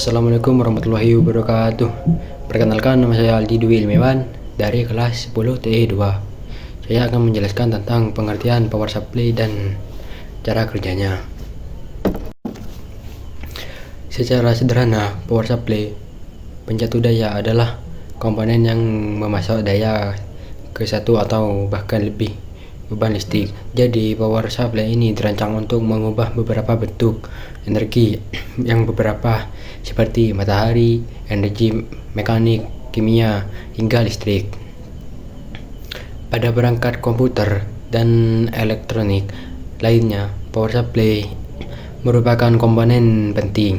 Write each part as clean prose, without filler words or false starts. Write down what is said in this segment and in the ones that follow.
Assalamualaikum warahmatullahi wabarakatuh. Perkenalkan, nama saya Aldi Dwi Ilmiwan dari kelas 10 TE 2. Saya akan menjelaskan tentang pengertian power supply dan cara kerjanya. Secara sederhana, power supply pencatu daya adalah komponen yang memasok daya ke satu atau bahkan lebih beban listrik. Jadi power supply ini dirancang untuk mengubah beberapa bentuk energi yang beberapa seperti matahari, energi mekanik, kimia, hingga listrik. Pada perangkat komputer dan elektronik lainnya, power supply merupakan komponen penting.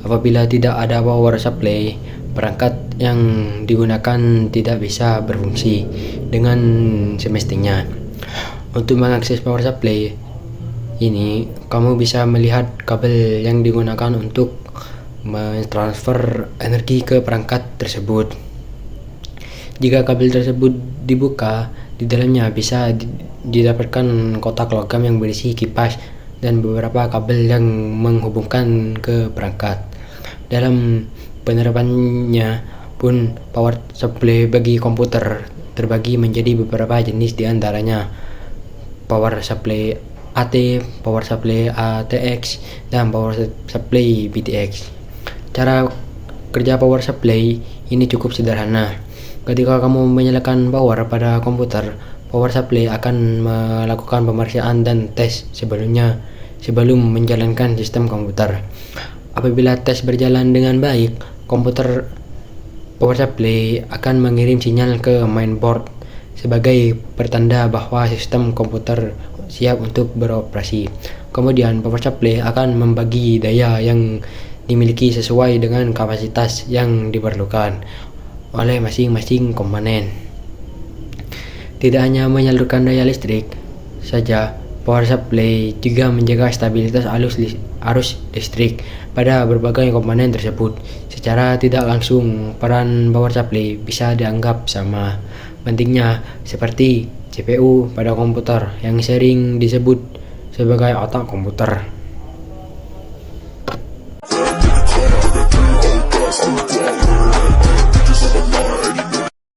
Apabila tidak ada power supply, perangkat yang digunakan tidak bisa berfungsi dengan semestinya. Untuk mengakses power supply ini, kamu bisa melihat kabel yang digunakan untuk mentransfer energi ke perangkat tersebut. Jika kabel tersebut dibuka, di dalamnya bisa didapatkan kotak logam yang berisi kipas dan beberapa kabel yang menghubungkan ke perangkat. Dalam penerapannya pun, power supply bagi komputer terbagi menjadi beberapa jenis, diantaranya power supply AT, power supply ATX, dan power supply BTX. Cara kerja power supply ini cukup sederhana. Ketika kamu menyalakan power pada komputer, power supply akan melakukan pemeriksaan dan tes sebelum menjalankan sistem komputer. Apabila tes berjalan dengan baik, power supply akan mengirim sinyal ke mainboard sebagai pertanda bahwa sistem komputer siap untuk beroperasi. Kemudian power supply akan membagi daya yang dimiliki sesuai dengan kapasitas yang diperlukan oleh masing-masing komponen. Tidak hanya menyalurkan daya listrik saja, power supply juga menjaga stabilitas arus listrik pada berbagai komponen tersebut. Secara tidak langsung, peran power supply bisa dianggap sama pentingnya seperti CPU pada komputer yang sering disebut sebagai otak komputer.